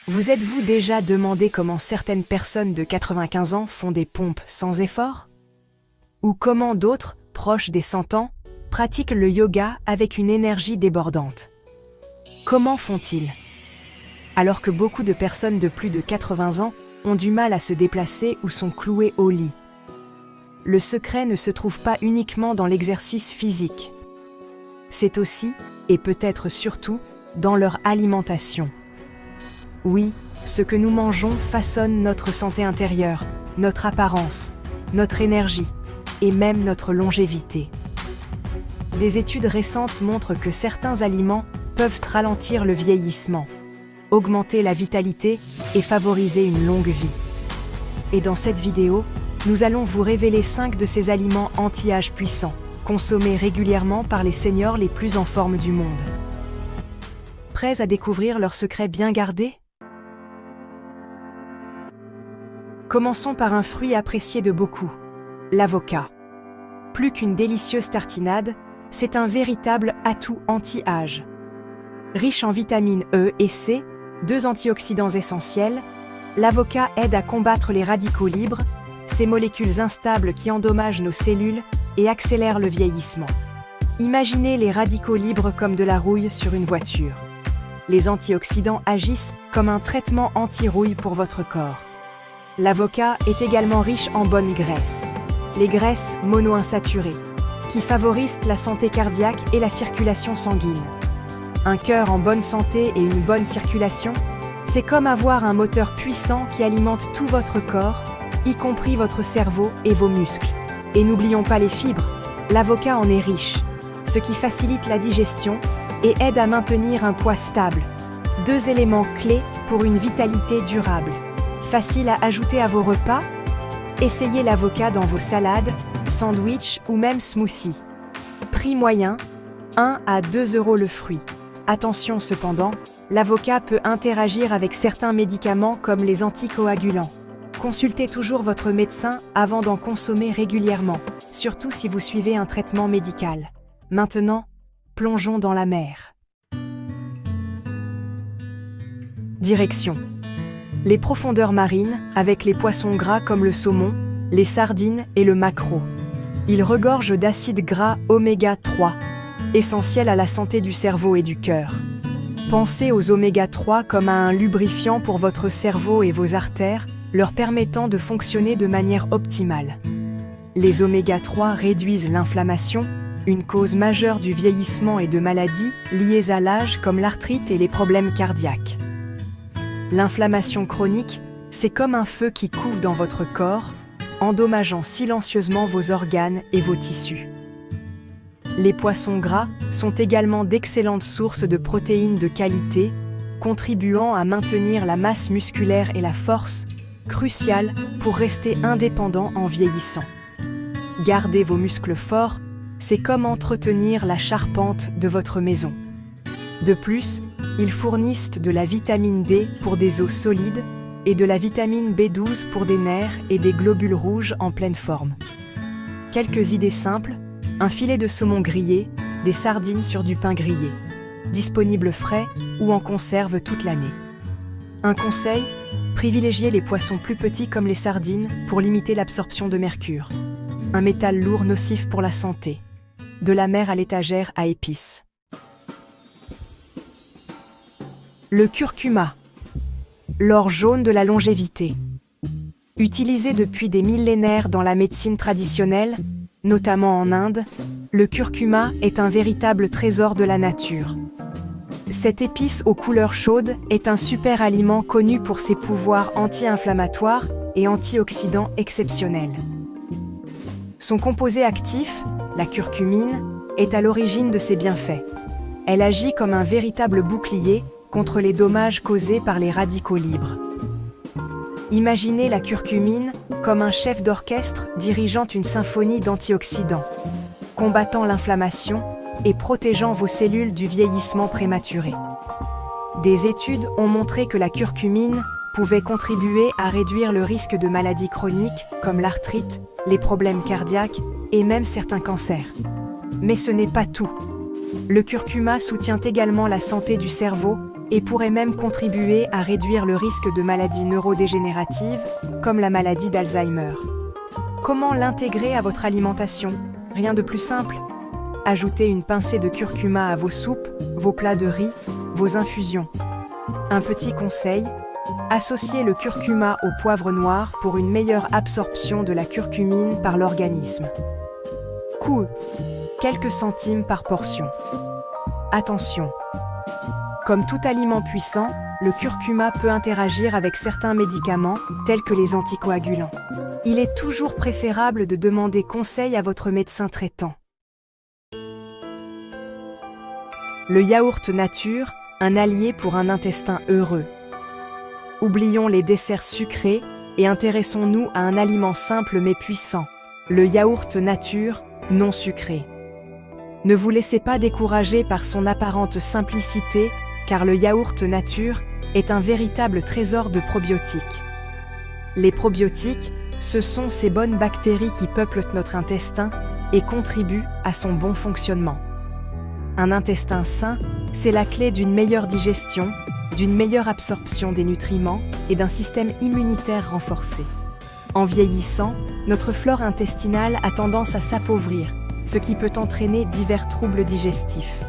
Vous êtes-vous déjà demandé comment certaines personnes de 95 ans font des pompes sans effort? Ou comment d'autres, proches des 100 ans, pratiquent le yoga avec une énergie débordante? Comment font-ils? Alors que beaucoup de personnes de plus de 80 ans ont du mal à se déplacer ou sont clouées au lit. Le secret ne se trouve pas uniquement dans l'exercice physique. C'est aussi, et peut-être surtout, dans leur alimentation. Oui, ce que nous mangeons façonne notre santé intérieure, notre apparence, notre énergie et même notre longévité. Des études récentes montrent que certains aliments peuvent ralentir le vieillissement, augmenter la vitalité et favoriser une longue vie. Et dans cette vidéo, nous allons vous révéler 5 de ces aliments anti-âge puissants, consommés régulièrement par les seniors les plus en forme du monde. Prêts à découvrir leurs secrets bien gardés? Commençons par un fruit apprécié de beaucoup, l'avocat. Plus qu'une délicieuse tartinade, c'est un véritable atout anti-âge. Riche en vitamines E et C, 2 antioxydants essentiels, l'avocat aide à combattre les radicaux libres, ces molécules instables qui endommagent nos cellules et accélèrent le vieillissement. Imaginez les radicaux libres comme de la rouille sur une voiture. Les antioxydants agissent comme un traitement anti-rouille pour votre corps. L'avocat est également riche en bonnes graisses, les graisses monoinsaturées, qui favorisent la santé cardiaque et la circulation sanguine. Un cœur en bonne santé et une bonne circulation, c'est comme avoir un moteur puissant qui alimente tout votre corps, y compris votre cerveau et vos muscles. Et n'oublions pas les fibres, l'avocat en est riche, ce qui facilite la digestion et aide à maintenir un poids stable. 2 éléments clés pour une vitalité durable. Facile à ajouter à vos repas? Essayez l'avocat dans vos salades, sandwichs ou même smoothies. Prix moyen, 1 à 2 € le fruit. Attention cependant, l'avocat peut interagir avec certains médicaments comme les anticoagulants. Consultez toujours votre médecin avant d'en consommer régulièrement, surtout si vous suivez un traitement médical. Maintenant, plongeons dans la mer. Direction: les profondeurs marines, avec les poissons gras comme le saumon, les sardines et le maquereau. Ils regorgent d'acides gras oméga 3, essentiels à la santé du cerveau et du cœur. Pensez aux oméga 3 comme à un lubrifiant pour votre cerveau et vos artères, leur permettant de fonctionner de manière optimale. Les oméga 3 réduisent l'inflammation, une cause majeure du vieillissement et de maladies liées à l'âge comme l'arthrite et les problèmes cardiaques. L'inflammation chronique, c'est comme un feu qui couve dans votre corps, endommageant silencieusement vos organes et vos tissus. Les poissons gras sont également d'excellentes sources de protéines de qualité, contribuant à maintenir la masse musculaire et la force, cruciale pour rester indépendant en vieillissant. Garder vos muscles forts, c'est comme entretenir la charpente de votre maison. De plus, ils fournissent de la vitamine D pour des os solides et de la vitamine B12 pour des nerfs et des globules rouges en pleine forme. Quelques idées simples: un filet de saumon grillé, des sardines sur du pain grillé, disponible frais ou en conserve toute l'année. Un conseil: privilégiez les poissons plus petits comme les sardines pour limiter l'absorption de mercure, un métal lourd nocif pour la santé. De la mer à l'étagère à épices. Le curcuma, l'or jaune de la longévité. Utilisé depuis des millénaires dans la médecine traditionnelle, notamment en Inde, le curcuma est un véritable trésor de la nature. Cette épice aux couleurs chaudes est un super aliment connu pour ses pouvoirs anti-inflammatoires et antioxydants exceptionnels. Son composé actif, la curcumine, est à l'origine de ses bienfaits. Elle agit comme un véritable bouclier contre les dommages causés par les radicaux libres. Imaginez la curcumine comme un chef d'orchestre dirigeant une symphonie d'antioxydants, combattant l'inflammation et protégeant vos cellules du vieillissement prématuré. Des études ont montré que la curcumine pouvait contribuer à réduire le risque de maladies chroniques comme l'arthrite, les problèmes cardiaques et même certains cancers. Mais ce n'est pas tout. Le curcuma soutient également la santé du cerveau et pourrait même contribuer à réduire le risque de maladies neurodégénératives comme la maladie d'Alzheimer. Comment l'intégrer à votre alimentation? Rien de plus simple. Ajoutez une pincée de curcuma à vos soupes, vos plats de riz, vos infusions. Un petit conseil, associez le curcuma au poivre noir pour une meilleure absorption de la curcumine par l'organisme. Coût: quelques centimes par portion. Attention! Comme tout aliment puissant, le curcuma peut interagir avec certains médicaments, tels que les anticoagulants. Il est toujours préférable de demander conseil à votre médecin traitant. Le yaourt nature, un allié pour un intestin heureux. Oublions les desserts sucrés et intéressons-nous à un aliment simple mais puissant, le yaourt nature, non sucré. Ne vous laissez pas décourager par son apparente simplicité, car le yaourt nature est un véritable trésor de probiotiques. Les probiotiques, ce sont ces bonnes bactéries qui peuplent notre intestin et contribuent à son bon fonctionnement. Un intestin sain, c'est la clé d'une meilleure digestion, d'une meilleure absorption des nutriments et d'un système immunitaire renforcé. En vieillissant, notre flore intestinale a tendance à s'appauvrir, ce qui peut entraîner divers troubles digestifs.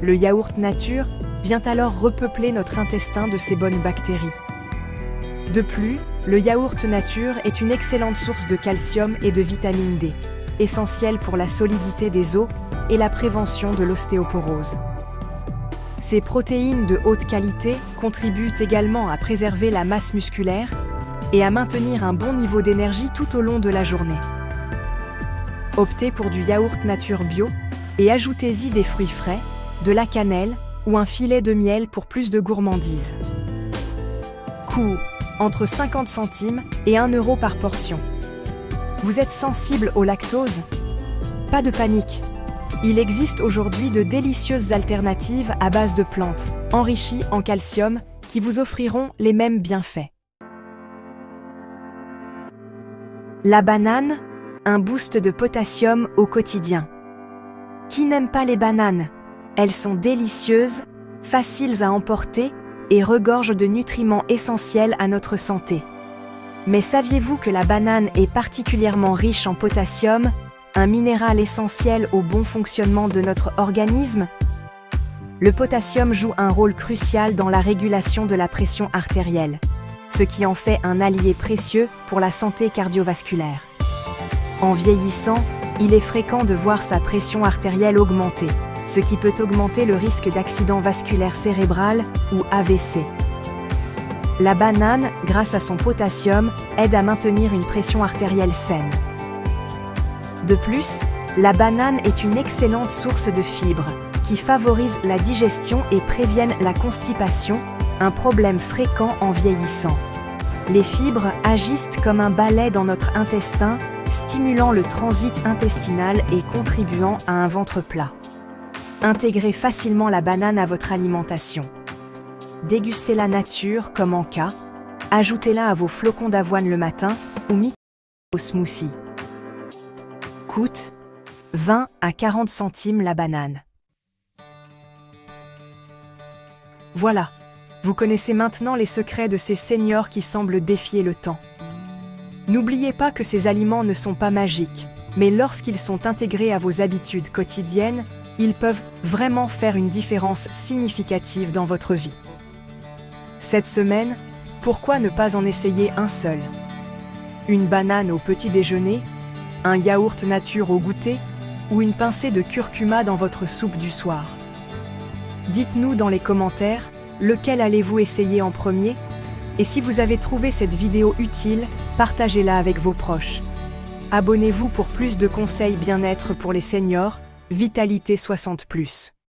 Le yaourt nature vient alors repeupler notre intestin de ces bonnes bactéries. De plus, le yaourt nature est une excellente source de calcium et de vitamine D, essentielle pour la solidité des os et la prévention de l'ostéoporose. Ces protéines de haute qualité contribuent également à préserver la masse musculaire et à maintenir un bon niveau d'énergie tout au long de la journée. Optez pour du yaourt nature bio et ajoutez-y des fruits frais, de la cannelle ou un filet de miel pour plus de gourmandise. Coût: entre 50 centimes et 1 euro par portion. Vous êtes sensible au lactose? Pas de panique. Il existe aujourd'hui de délicieuses alternatives à base de plantes, enrichies en calcium, qui vous offriront les mêmes bienfaits. La banane, un boost de potassium au quotidien. Qui n'aime pas les bananes? Elles sont délicieuses, faciles à emporter et regorgent de nutriments essentiels à notre santé. Mais saviez-vous que la banane est particulièrement riche en potassium, un minéral essentiel au bon fonctionnement de notre organisme? Le potassium joue un rôle crucial dans la régulation de la pression artérielle, ce qui en fait un allié précieux pour la santé cardiovasculaire. En vieillissant, il est fréquent de voir sa pression artérielle augmenter, ce qui peut augmenter le risque d'accident vasculaire cérébral ou AVC. La banane, grâce à son potassium, aide à maintenir une pression artérielle saine. De plus, la banane est une excellente source de fibres, qui favorisent la digestion et préviennent la constipation, un problème fréquent en vieillissant. Les fibres agissent comme un balai dans notre intestin, stimulant le transit intestinal et contribuant à un ventre plat. Intégrez facilement la banane à votre alimentation. Dégustez-la nature comme en cas, ajoutez-la à vos flocons d'avoine le matin ou mixez au smoothie. Coûte 20 à 40 centimes la banane. Voilà, vous connaissez maintenant les secrets de ces seniors qui semblent défier le temps. N'oubliez pas que ces aliments ne sont pas magiques, mais lorsqu'ils sont intégrés à vos habitudes quotidiennes, ils peuvent vraiment faire une différence significative dans votre vie. Cette semaine, pourquoi ne pas en essayer un seul? Une banane au petit déjeuner, un yaourt nature au goûter ou une pincée de curcuma dans votre soupe du soir. Dites-nous dans les commentaires lequel allez-vous essayer en premier, et si vous avez trouvé cette vidéo utile, partagez-la avec vos proches. Abonnez-vous pour plus de conseils bien-être pour les seniors, Vitalité 60+.